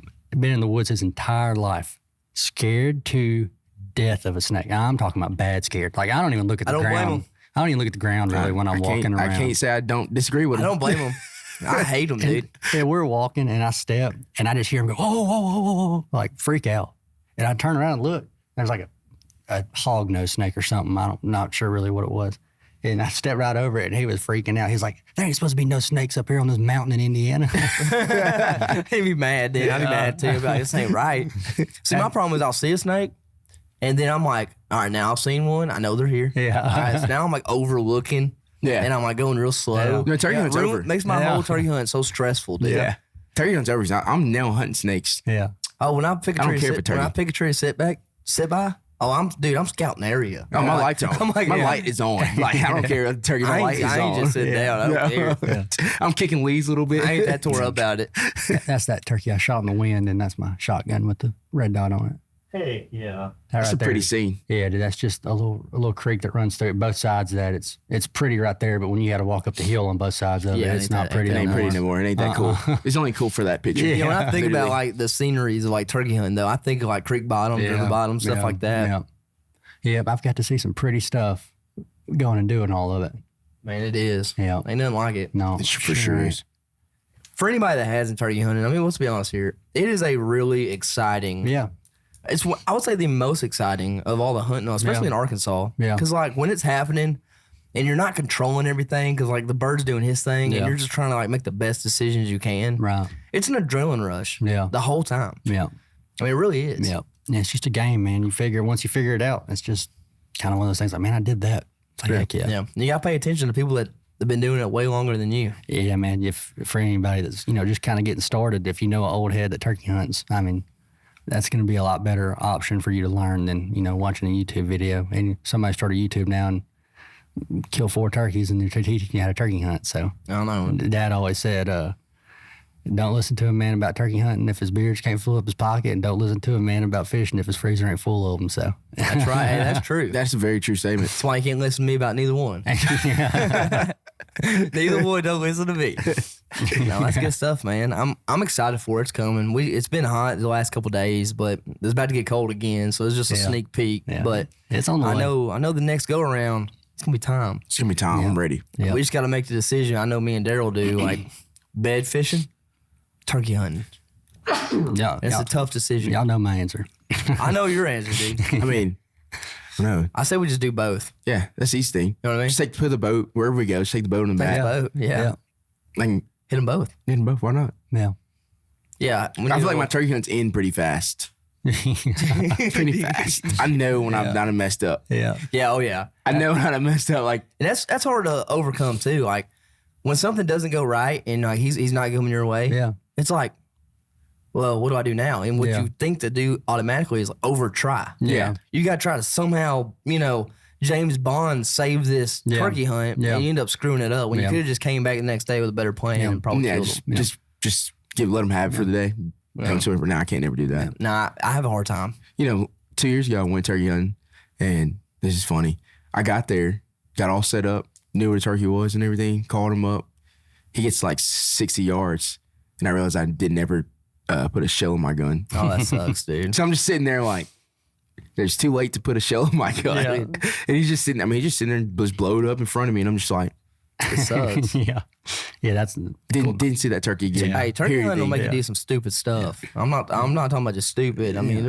in the woods his entire life, scared to death of a snake. I'm talking about bad scared. Like, I don't even look at the ground. Blame him. I don't even look at the ground really when I'm walking around. I can't say I don't disagree with him. I don't blame him. I hate him, dude. Yeah, we're walking and I step and I just hear him go, whoa, like freak out. And I turn around and look. There's like a hog nose snake or something. I'm not sure really what it was. And I stepped right over it, and he was freaking out. He's like, there ain't supposed to be no snakes up here on this mountain in Indiana. He'd be mad, dude. I'd be mad, too. About this ain't right. See, my problem is I'll see a snake, and then I'm like, all right, now I've seen one. I know they're here. Yeah. All right, so now I'm like overlooking, and I'm like going real slow. No, turkey hunt's over. Makes my whole turkey hunt so stressful, dude. Yeah. Turkey hunt's over. I'm now hunting snakes. Yeah. Oh, when I pick a tree and sit by, I'm scouting the area. Oh, my light's on. My light is on. Like, I don't care if the turkey, my light is on. I ain't just sitting down. I don't care. Yeah. I'm kicking leaves a little bit. I ain't that tore up about it. That's that turkey I shot in the wind, and that's my shotgun with the red dot on it. Hey, yeah. That's a pretty scene. Yeah, dude, that's just a little creek that runs through both sides of that. It's pretty right there, but when you got to walk up the hill on both sides of it, it's not pretty. It ain't pretty anymore. It ain't that cool. It's only cool for that picture. Yeah, when I think about like the sceneries of like turkey hunting, though, I think of like creek bottoms, river bottoms, stuff like that. Yeah, I've got to see some pretty stuff going and doing all of it. Man, it is. Yeah. Ain't nothing like it. No. It for sure is. For anybody that hasn't turkey hunted, I mean, let's be honest here. It is a really exciting. Yeah. I would say the most exciting of all the hunting, especially in Arkansas. Yeah. Because like when it's happening, and you're not controlling everything because like the bird's doing his thing and you're just trying to like make the best decisions you can. Right. It's an adrenaline rush. Yeah. The whole time. Yeah. I mean, it really is. Yeah. Yeah. It's just a game, man. Once you figure it out, it's just kind of one of those things like, man, I did that. It's like, heck yeah. Yeah. You got to pay attention to people that have been doing it way longer than you. Yeah, man. If for anybody that's, just kind of getting started, if you know an old head that turkey hunts, I mean, that's going to be a lot better option for you to learn than, watching a YouTube video. And somebody started YouTube now and kill 4 turkeys and they're teaching you how to turkey hunt. So I don't know. Dad always said, don't listen to a man about turkey hunting if his beards can't fill up his pocket, and don't listen to a man about fishing if his freezer ain't full of them. So that's right. Hey, that's true. That's a very true statement. That's why you can't listen to me about neither one. Neither one don't listen to me. No, that's good stuff, man. I'm excited for it. It's coming. It's been hot the last couple of days, but it's about to get cold again. So it's just a sneak peek. Yeah. But it's on the way. I know the next go around, it's gonna be time. It's gonna be time. Yeah. I'm ready. Yeah. We just got to make the decision. I know me and Daryl do, like bed fishing, turkey hunting. Yeah, it's a tough decision. Y'all know my answer. I know your answer, dude. I mean, no. I say we just do both. Yeah, that's the easy thing. You know what I mean? Just put the boat wherever we go. Just take the boat in the back. Boat. Yeah. Like, hit them both. Hit them both. Why not? Yeah. Yeah. I feel like my turkey hunt's in pretty fast. Pretty fast. I know when I'm done and messed up. Yeah. Yeah. Oh yeah. I know when I messed up. Like, and that's hard to overcome too. Like when something doesn't go right and like he's not going your way. Yeah. It's like, well, what do I do now? And what you think to do automatically is over try. Yeah. You got to try to somehow, James Bond save this turkey hunt, and you end up screwing it up when you could have just came back the next day with a better plan and probably killed him. Just let them have it for the day. Come to it for now. I can't never do that. Nah, I have a hard time. 2 years ago, I went turkey hunting, and this is funny. I got there, got all set up, knew where the turkey was and everything, called him up. He gets like 60 yards, and I realized I didn't ever put a shell in my gun. Oh, that sucks, dude. So I'm just sitting there like, it's too late to put a shell in my gun. Yeah. And he's just sitting there and was blowed up in front of me, and I'm just like, it sucks. Yeah, that's didn't see that turkey again. Hey, turkey hunting will make you do some stupid stuff. I'm not talking about just stupid. I mean,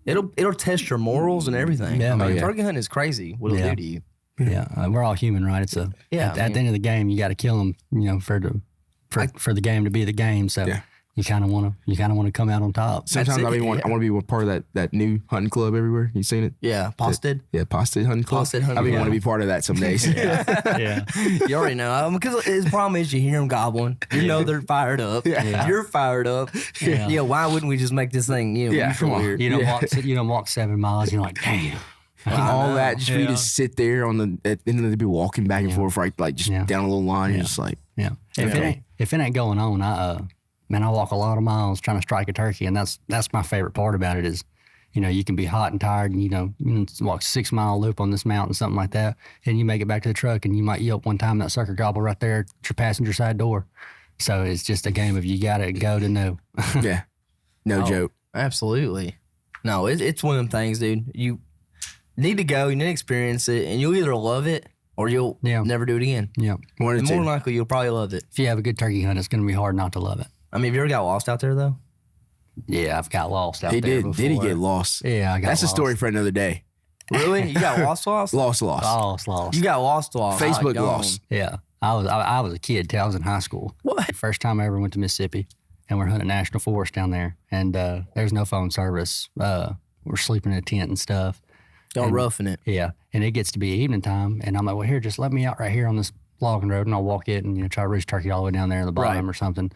it'll test your morals and everything. Yeah, turkey hunting is crazy. What it'll do to you. Yeah, we're all human, right? It's at the end of the game, you got to kill them, for the game to be the game. So you kind of want to come out on top. Sometimes I want to be part of that new hunting club everywhere. You seen it? Yeah, Posted. Posted hunting club. I want to be part of that some days. Yeah. You already know because his problem is you hear them gobbling. You know they're fired up. Yeah. You're fired up. Yeah. Why wouldn't we just make this thing? Weird. You don't walk 7 miles. You're like, damn. All that just for you to sit there and then they'd be walking back and forth like just down a little line. You're just like If it ain't going on, I walk a lot of miles trying to strike a turkey, and that's my favorite part about it is, you can be hot and tired, and you can walk 6 mile loop on this mountain, something like that, and you make it back to the truck, and you might yelp one time, that sucker gobble right there at your passenger side door. So it's just a game of you gotta go to know. Yeah, no joke. Absolutely, no. It's one of them things, dude. You need to go, you need to experience it, and you'll either love it or you'll never do it again. Yeah, more than likely you'll probably love it. If you have a good turkey hunt, it's gonna be hard not to love it. I mean, have you ever got lost out there, though? Yeah, I've got lost out there before. Did he get lost? Yeah, I got That's lost. A story for another day. Really? You got lost? Lost. You got lost? Facebook lost. Yeah. I was a kid till I was in high school. What? First time I ever went to Mississippi, and we're hunting national forest down there, and there's no phone service. We're sleeping in a tent and stuff. Y'all roughing it. Yeah, and it gets to be evening time, and I'm like, well, here, just let me out right here on this logging road, and I'll walk it and try to reach turkey all the way down there in the bottom or something.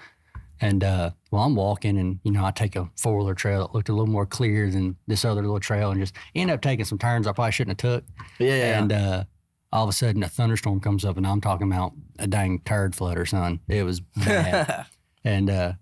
And I'm walking, and I take a 4-wheeler trail that looked a little more clear than this other little trail, and just end up taking some turns I probably shouldn't have took. Yeah. And all of a sudden, a thunderstorm comes up, and I'm talking about a dang turd flutter, son. It was bad. And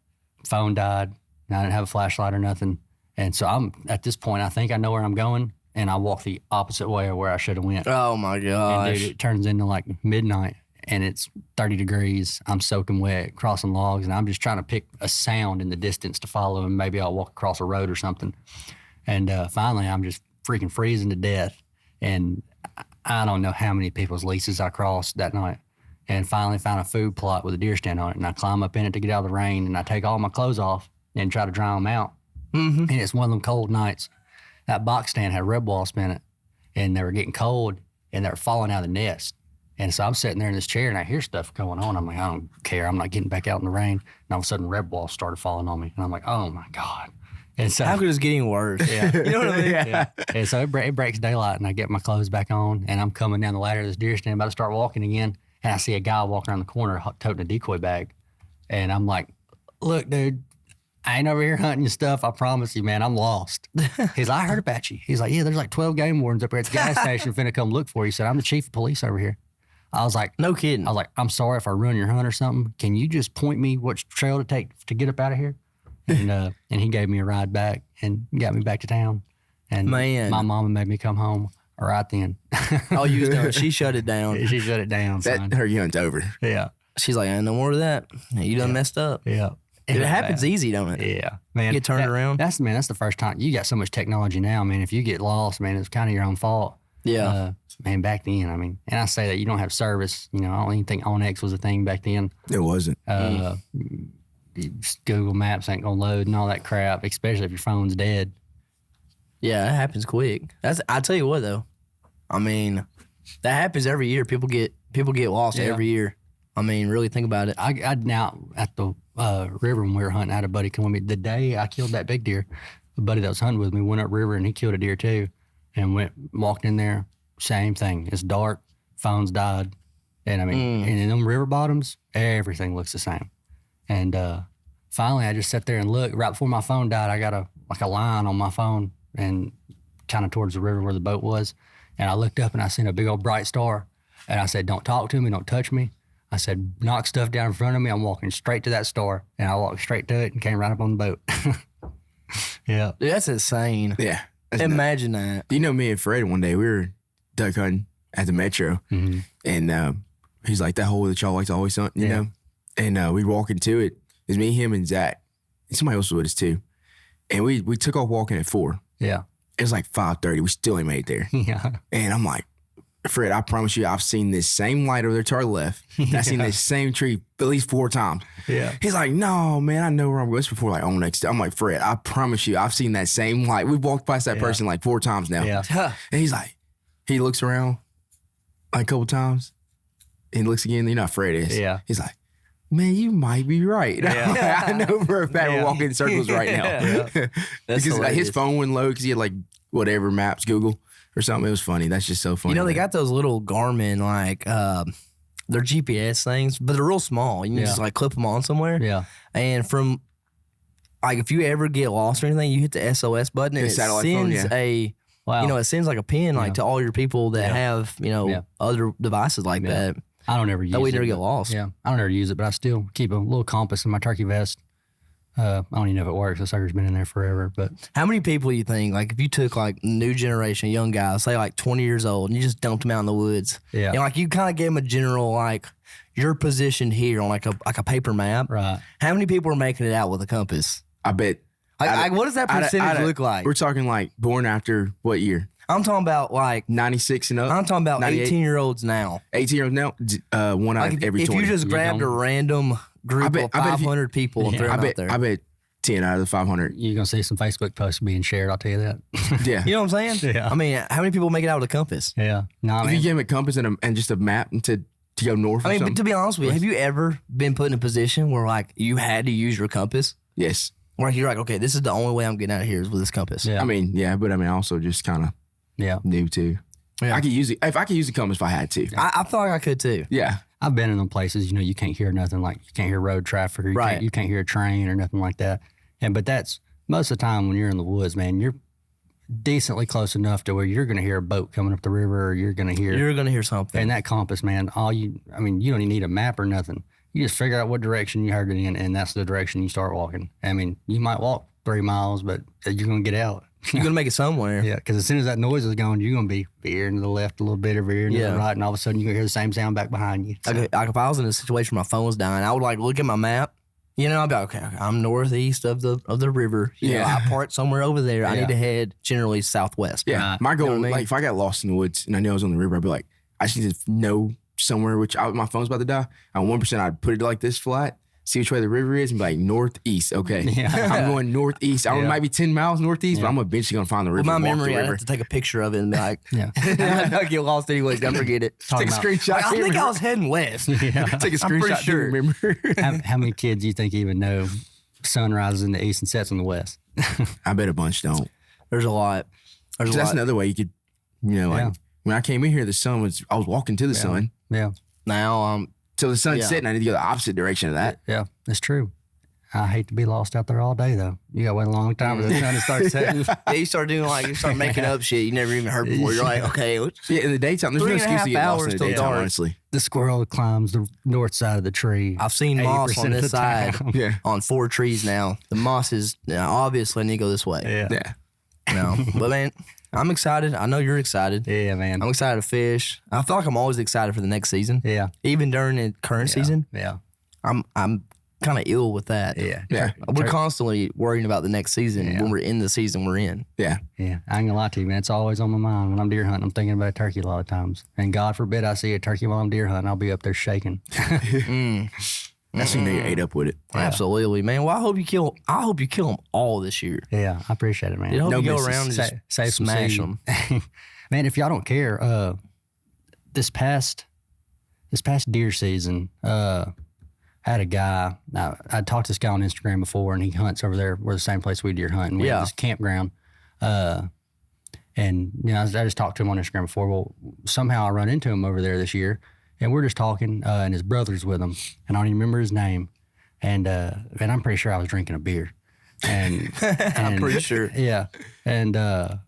phone died. And I didn't have a flashlight or nothing. And so I'm at this point, I think I know where I'm going, and I walk the opposite way of where I should have went. Oh my gosh! And dude, it turns into like midnight. And it's 30 degrees. I'm soaking wet, crossing logs, and I'm just trying to pick a sound in the distance to follow, and maybe I'll walk across a road or something. And finally, I'm just freaking freezing to death. And I don't know how many people's leases I crossed that night. And finally found a food plot with a deer stand on it, and I climb up in it to get out of the rain, and I take all my clothes off and try to dry them out. Mm-hmm. And it's one of them cold nights. That box stand had red wasp in it, and they were getting cold, and they were falling out of the nest. And so I'm sitting there in this chair and I hear stuff going on. I'm like, I don't care. I'm not getting back out in the rain. And all of a sudden, red walls started falling on me. And I'm like, oh my God. And so, how could it's getting worse? Yeah. You know what I mean? Yeah. And so it breaks daylight and I get my clothes back on and I'm coming down the ladder of this deer stand, about to start walking again. And I see a guy walking around the corner toting a decoy bag. And I'm like, look, dude, I ain't over here hunting your stuff. I promise you, man, I'm lost. He's like, I heard about you. He's like, yeah, there's like 12 game wardens up here at the gas station finna come look for you. He said, I'm the chief of police over here. I was like, no kidding. I was like, I'm sorry if I ruin your hunt or something. Can you just point me which trail to take to get up out of here? And he gave me a ride back and got me back to town. And man, my mama made me come home right then. Oh, you was done. She shut it down. She shut it down, son. Her hunt's over. Yeah. She's like, no more of that. You done messed up. Yeah. It happens easy, don't it? Yeah, man. You get turned around. That's the first time. You got so much technology now, man. If you get lost, man, it's kind of your own fault. Yeah. Man, back then, I mean, and I say that you don't have service. You know, I don't even think OnX was a thing back then. It wasn't. Google Maps ain't gonna load and all that crap, especially if your phone's dead. Yeah, it happens quick. I tell you what though, I mean, that happens every year. People get lost every year. I mean, really think about it. I now at the river when we were hunting, I had a buddy come with me. The day I killed that big deer, a buddy that was hunting with me went up river and he killed a deer too, and walked in there. Same thing. It's dark. Phones died, and I mean, and in them river bottoms, everything looks the same. And finally, I just sat there and looked. Right before my phone died, I got a line on my phone and kind of towards the river where the boat was. And I looked up and I seen a big old bright star. And I said, "Don't talk to me. Don't touch me." I said, "Knock stuff down in front of me. I'm walking straight to that star." And I walked straight to it and came right up on the boat. Yeah. Dude, that's insane. Yeah. Imagine that. You know, me and Fred, one day we were duck hunting at the Metro. Mm-hmm. And he's like, that hole that y'all like to always hunt, you know? And we walk into it. It's me, him, and Zach. And somebody else was with us too. And we took off walking at 4. Yeah. It was like 5:30. We still ain't made it there. Yeah. And I'm like, Fred, I promise you, I've seen this same light over there to our left. I've seen this same tree at least 4 times. Yeah. He's like, no, man, I know where I'm going. It's before like on next. I'm like, Fred, I promise you, I've seen that same light. We've walked past that person like 4 times now. Yeah. And he's like, he looks around like a couple times. And he looks again. You know how Fred is. Yeah. He's like, man, you might be right. Yeah. I know for a fact we're walking in circles right now. Yeah. Because like, his phone wouldn't load because he had like whatever maps, Google or something. It was funny. That's just so funny. You know, they got those little Garmin, like, they're GPS things, but they're real small. You can just like clip them on somewhere. Yeah. And from, like, if you ever get lost or anything, you hit the SOS button and it sends it sends like a pin like to all your people that have, other devices like that. I don't ever use it. That way you never get lost. Yeah. I don't ever use it, but I still keep a little compass in my turkey vest. I don't even know if it works. The sucker's been in there forever. But how many people you think, like, if you took like new generation, young guys, say like 20 years old, and you just dumped them out in the woods, like you kind of gave them a general like your position here on like a paper map, right? How many people are making it out with a compass? I bet. What does that percentage look like? We're talking like born after what year? I'm talking about like 96 and up. I'm talking about 18-year-olds now. 18-year-olds now. One out of every 20. If you just grabbed a random group of 500 people and threw them out there. I bet 10 out of the 500. You're going to see some Facebook posts being shared, I'll tell you that. Yeah. You know what I'm saying? Yeah. I mean, how many people make it out with a compass? Yeah. No, if you gave him a compass and just a map to go north or something. But to be honest with you, have you ever been put in a position where like you had to use your compass? Yes. Where you're like, okay, this is the only way I'm getting out of here is with this compass. Yeah. I mean, yeah, but I mean, also just kind of new too. Yeah. I could use it. If I could use a compass if I had to. I feel like I could too. Yeah. I've been in them places, you can't hear nothing, like you can't hear road traffic or you can't hear a train or nothing like that. But that's most of the time when you're in the woods, man, you're decently close enough to where you're going to hear a boat coming up the river or you're going to hear something. And that compass, man, you don't even need a map or nothing. You just figure out what direction you heard it in, and that's the direction you start walking. I mean, you might walk 3 miles, but you're going to get out. You're going to make it somewhere. Yeah, because as soon as that noise is gone, you're going to be veering to the left a little bit or veering to the right, and all of a sudden you're going to hear the same sound back behind you. So. Like if I was in a situation where my phone was dying, I would like look at my map. I'd be like, okay, I'm northeast of the river. I parked somewhere over there. I need to head generally southwest. Yeah, my goal, like if I got lost in the woods and I knew I was on the river, I'd be like, I just need to know somewhere my phone's about to die. On 1%, I'd put it like this flat. see which way the river is, and be like, northeast. Okay. Yeah. I'm going northeast. I might be 10 miles northeast, but I'm eventually going to find the river. With my and walk memory, the I'd river. have to take a picture of it and be like, Yeah. I'll get lost anyways. Don't forget it. Take a screenshot. I think I was heading west. Take a I'm pretty screenshot. sure. Remember? How many kids do you think even know sun rises in the east and sets in the west? I bet a bunch don't. There's a lot. That's another way you could, like when I came in here, I was walking to the sun. Yeah. Now, So the sun's setting, I need to go the opposite direction of that. Yeah, that's true. I hate to be lost out there all day, though. You got to wait a long time for the sun to start setting. you start doing you start making up shit you never even heard before. You're like, okay. Yeah, in the daytime, there's no excuse to get lost in the daytime, honestly. The squirrel climbs the north side of the tree. I've seen moss on this side on 4 trees now. The moss is obviously need to go this way. Yeah. No, but man, I'm excited. I know you're excited. Yeah, man. I'm excited to fish. I feel like I'm always excited for the next season. Yeah. Even during the current season. Yeah. I'm kind of ill with that. Yeah. We're constantly worrying about the next season when we're in the season we're in. Yeah. Yeah. I ain't gonna lie to you, man. It's always on my mind when I'm deer hunting. I'm thinking about a turkey a lot of times. And God forbid I see a turkey while I'm deer hunting. I'll be up there shaking. That's when you ate up with it. Absolutely, man. Well, I hope you kill them all this year. Yeah, I appreciate it, man. I hope No you go misses. around and just Save some smash seed. them. Man, if y'all don't care, this past deer season, I had a guy. I talked to this guy on Instagram before, and he hunts over there. We're the same place we deer hunt. And we have this campground. And I just talked to him on Instagram before. Well, somehow I run into him over there this year, and we're just talking. And his brother's with him, and I don't even remember his name. And I'm pretty sure I was drinking a beer. And I'm pretty sure. Yeah. And man,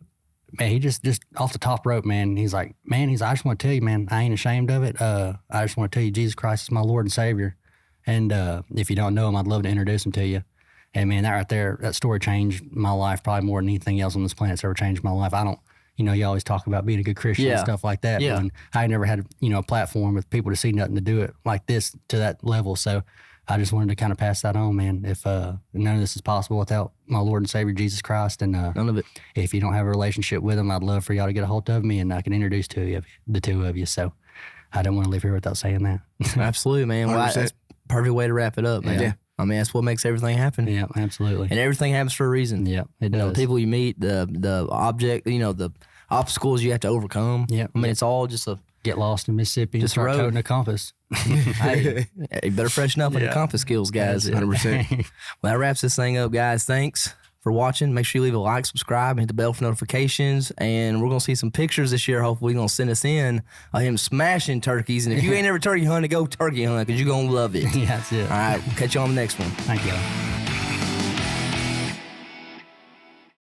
he just off the top rope, man. He's like, I just want to tell you, man, I ain't ashamed of it. I just want to tell you, Jesus Christ is my Lord and Savior. And if you don't know him, I'd love to introduce him to you. And man, that right there, that story changed my life probably more than anything else on this planet's ever changed my life. You always talk about being a good Christian and stuff like that. Yeah. And I never had, a platform with people to see nothing to do it like this to that level. So I just wanted to kind of pass that on, man. If none of this is possible without my Lord and Savior, Jesus Christ, and none of it. If you don't have a relationship with him, I'd love for y'all to get a hold of me and I can introduce the two of you. So I don't want to leave here without saying that. Absolutely, man. Well, that's a perfect way to wrap it up, man. Yeah. I mean, that's what makes everything happen. Yeah, absolutely. And everything happens for a reason. Yeah, it does. The people you meet, the object, the obstacles you have to overcome. Yeah. I mean, it's all just get lost in Mississippi and start toting a compass. Hey, you better freshen up on the compass skills, guys. 100%. Well, that wraps this thing up, guys. Thanks for watching. Make sure you leave a like, subscribe, and hit the bell for notifications. And we're going to see some pictures this year. Hopefully, you're going to send us in of him smashing turkeys. And if you ain't ever turkey hunted, go turkey hunt because you're going to love it. Yeah, that's it. All right. We'll catch you on the next one. Thank you.